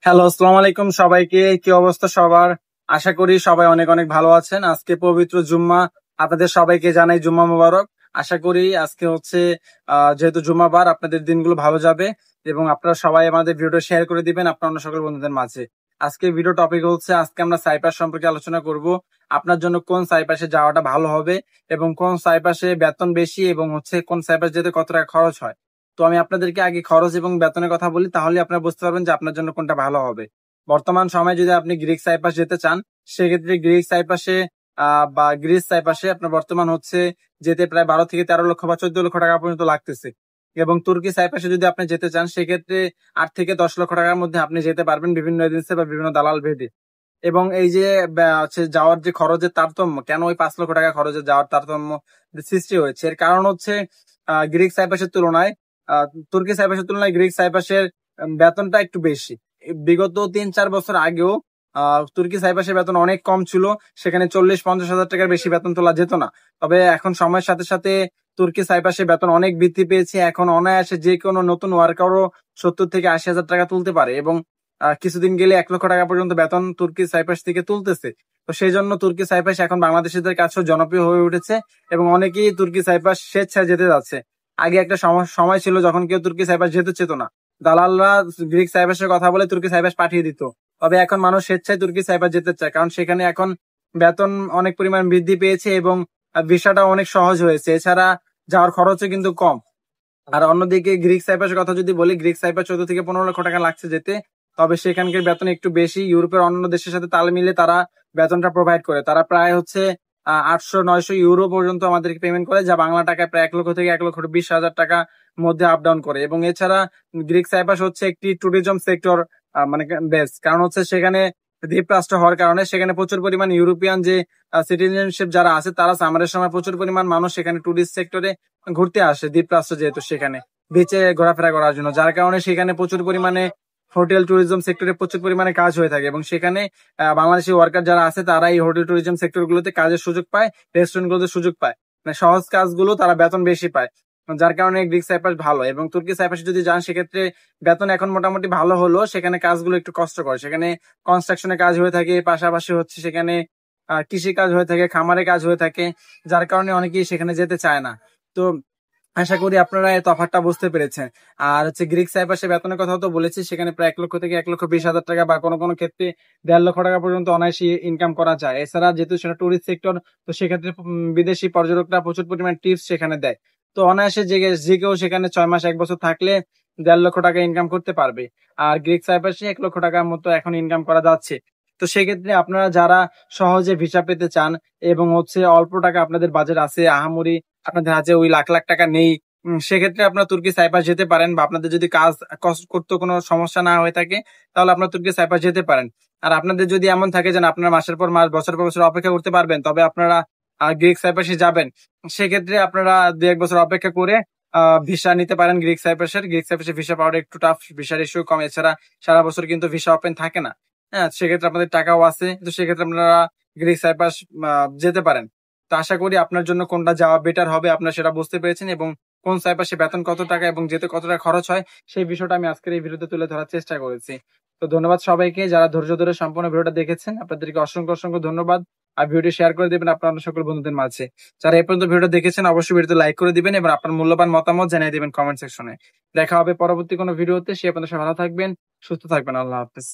Hello, আসসালামু আলাইকুম সবাইকে। কি অবস্থা সবার? আশা করি সবাই অনেক অনেক ভালো আছেন। আজকে পবিত্র জুম্মা, আপনাদের সবাইকে জানাই জুম্মা মোবারক। আশা করি আজকে হচ্ছে যেহেতু জুম্মাবার, আপনাদের দিনগুলো ভালো যাবে এবং আপনারা সবাই আমাদের ভিডিওটা শেয়ার করে দিবেন আপনার অন্য সকল বন্ধুদের মাঝে। আজকে ভিডিও টপিক হচ্ছে, আজকে আমরা সাইপ্রাস সম্পর্কে আলোচনা করব। আপনার জন্য কোন সাইপ্রাসে যাওয়াটা ভালো হবে এবং কোন সাইপ্রাসে বেতন বেশি এবং হচ্ছে কোন সাইপ্রাস যেতে কত টাকা খরচ হয়। তো আমি আপনাদেরকে আগে খরচ এবং বেতনের কথা বলি, তাহলে আপনারা বুঝতে পারবেন যে আপনার জন্য কোনটা ভালো হবে। বর্তমান সময়ে যদি আপনি গ্রিক সাইপ্রাস যেতে চান, সেক্ষেত্রে গ্রিক সাইপ্রাসে বা গ্রিস সাইপ্রাসে আপনার বর্তমান হচ্ছে যেতে প্রায় 12 থেকে 13 লক্ষ বা 14 লক্ষ টাকা পর্যন্ত লাগতেছে। এবং তুর্কি সাইপ্রাসে যদি আপনি যেতে চান, সেক্ষেত্রে 8 থেকে 10 লক্ষ টাকার মধ্যে আপনি যেতে পারবেন বিভিন্ন এজেন্সি বা বিভিন্ন দালাল ভেদে। এবং এই যে হচ্ছে যাওয়ার যে খরচের তারতম্য, কেন ওই 5 লক্ষ টাকা খরচে যাওয়ার তারতম্য সৃষ্টি হয়েছে, এর কারণ হচ্ছে গ্রিক সাইপ্রাসের তুলনায় তুর্কি সাইপ্রাসের তুলনায় গ্রিক সাইপ্রাসের বেতনটা একটু বেশি। বিগত 3-4 বছর আগেও তুর্কি সাইপ্রাসের বেতন অনেক কম ছিল, সেখানে 40-50 হাজার টাকার বেশি বেতন তোলা যেত না। তবে এখন সময়ের সাথে সাথে তুর্কি সাইপ্রাসের বেতন অনেক বৃদ্ধি পেয়েছে। এখন অনায়াসে যে কোনো নতুন ওয়ার্কারও 70 থেকে 80 হাজার টাকা তুলতে পারে এবং কিছুদিন গেলে 1 লক্ষ টাকা পর্যন্ত বেতন তুর্কি সাইপ্রাস থেকে তুলতেছে। তো সেই জন্য তুর্কি সাইপ্রাস এখন বাংলাদেশিদের কাছেও জনপ্রিয় হয়ে উঠেছে এবং অনেকেই তুর্কি সাইপ্রাস স্বেচ্ছায় যেতে যাচ্ছে। আগে একটা সময় ছিল যখন কেউ তুর্কি সাইপ্রাস যেতে চেত না, দালালরা গ্রিক সাইপ্রাসের কথা বলে তুর্কি সাইপ্রাস পাঠিয়ে দিত। তবে এখন মানুষ স্বেচ্ছায় তুর্কি সাইপ্রাস যেতে চায়, কারণ সেখানে এখন বেতন অনেক পরিমাণ বৃদ্ধি পেয়েছে এবং ভিসাটা অনেক সহজ হয়েছে। এছাড়া যাওয়ার খরচও কিন্তু কম। আর অন্যদিকে গ্রিক সাইপ্রাসের কথা যদি বলি, গ্রিক সাইপ্রাস 14 থেকে 15 লক্ষ টাকা লাগছে যেতে। তবে সেখানকার বেতন একটু বেশি। ইউরোপের অন্যান্য দেশের সাথে তাল মিলে তারা বেতনটা প্রোভাইড করে। তারা প্রায় হচ্ছে 800-900 ইউরো পর্যন্ত আমাদেরকে পেমেন্ট করে, যা বাংলা টাকায় প্রায় 1 লক্ষ থেকে 1,20,000 টাকা মধ্যে আপ ডাউন করে। এবং এছাড়া গ্রিক সাইপ্রাস হচ্ছে একটি ট্যুরিজম সেক্টর মানে বেস, কারণ হচ্ছে সেখানে দ্বীপরাষ্ট্র হওয়ার কারণে সেখানে প্রচুর পরিমাণ ইউরোপিয়ান যে সিটিজেনশিপ যারা আছে, তারা সামারের সময় প্রচুর পরিমাণ মানুষ সেখানে টুরিস্ট সেক্টরে ঘুরতে আসে, দ্বীপরাষ্ট্র যেহেতু সেখানে বিচে ঘোরাফেরা করার জন্য, যার কারণে সেখানে প্রচুর পরিমাণে হোটেল ট্যুরিজম সেক্টরে প্রচুর পরিমাণে কাজ হয়ে থাকে। এবং সেখানে বাংলাদেশি ওয়ার্কার যারা আছে, তারা এই হোটেল ট্যুরিজম সেক্টর গুলোতে কাজের সুযোগ পায়, রেস্টুরেন্ট গুলোতে সুযোগ পায়। মানে সহজ কাজগুলো তারা বেতন বেশি পায়, যার কারণে গ্রিক সাইপ্রাস ভালো। এবং তুর্কি সাইপ্রাস যদি যান, সেক্ষেত্রে বেতন এখন মোটামুটি ভালো হলো, সেখানে কাজগুলো একটু কষ্টকর। সেখানে কনস্ট্রাকশনের কাজ হয়ে থাকে, পাশাপাশি হচ্ছে সেখানে কৃষি কাজ হয়ে থাকে, খামারে কাজ হয়ে থাকে, যার কারণে অনেকেই সেখানে যেতে চায় না। তো আশা করি আপনারা এই তফাৎটা বুঝতে পেরেছেন। আর হচ্ছে গ্রিক সাইপ্রাসের বেতনের কথা তো বলেছি, সেখানে প্রায় 1 লক্ষ থেকে 1,20,000 টাকা বা কোনো কোনো ক্ষেত্রে 1.5 লক্ষ টাকা পর্যন্ত অনায়াসে ইনকাম করা যায়। এছাড়া যেহেতু সেটা টুরিস্ট সেক্টর, তো সেক্ষেত্রে বিদেশি পর্যটকরা প্রচুর পরিমাণ টিপস সেখানে দেয়। তো অনায়াসে যে কেউ সেখানে 6 মাস 1 বছর থাকলে 1.5 লক্ষ টাকা ইনকাম করতে পারবে। আর গ্রিক সাইপ্রাসে 1 লক্ষ টাকার মতো এখন ইনকাম করা যাচ্ছে। তো সেক্ষেত্রে আপনারা যারা সহজে ভিসা পেতে চান এবং হচ্ছে অল্প টাকা আপনাদের বাজেট আছে, আহামরি আপনাদের হাতে ওই লাখ লাখ টাকা নেই, সেক্ষেত্রে আপনারা তুর্কি সাইপ্রাস যেতে পারেন। বা আপনাদের যদি কাজ করতে কোনো সমস্যা না হয়ে থাকে, তাহলে আপনারা তুর্কি সাইপ্রাস যেতে পারেন। আর আপনাদের যদি এমন থাকে যে আপনারা মাসের পর মাস বছর পর বছর অপেক্ষা করতে পারবেন, তবে আপনারা গ্রিক সাইপ্রাসে যাবেন। সেক্ষেত্রে আপনারা 2-1 বছর অপেক্ষা করে ভিসা নিতে পারেন গ্রিক সাইপ্রাসের। গ্রিক সাইপ্রাসের ভিসা পাওয়াটা একটু টাফ, ভিসার ইস্যু কম। এছাড়া সারা বছর কিন্তু ভিসা ওপেন থাকে না। হ্যাঁ, সেক্ষেত্রে আপনাদের টাকাও আছে, তো সেক্ষেত্রে আপনারা গ্রিক সাইপ্রাস যেতে পারেন। তো আশা করি আপনার জন্য কোনটা যাওয়া বেটার হবে আপনারা সেটা বুঝতে পেরেছেন, এবং কোন সাইপ্রাসে বেতন কত টাকা এবং যেতে কত টাকা খরচ হয়, সেই বিষয়টা আমি আজকের এই ভিডিওতে তুলে ধরার চেষ্টা করেছি। তো ধন্যবাদ সবাইকে যারা ধৈর্য ধরে সম্পূর্ণ ভিডিওটা দেখেছেন, আপনাদেরকে অসংখ্য অসংখ্য ধন্যবাদ। আর ভিডিওটি শেয়ার করে দিবেন আপনার অন্য সকল বন্ধুদের মাঝে। যারা এই পর্যন্ত ভিডিও দেখেছেন, অবশ্যই ভিডিওতে লাইক করে দিবেন এবং আপনার মূল্যবান মতামত জানিয়ে দিবেন কমেন্ট সেকশনে। দেখা হবে পরবর্তী কোনো ভিডিওতে। সে পর্যন্ত সবাই ভালো থাকবেন, সুস্থ থাকবেন। আল্লাহ হাফেজ।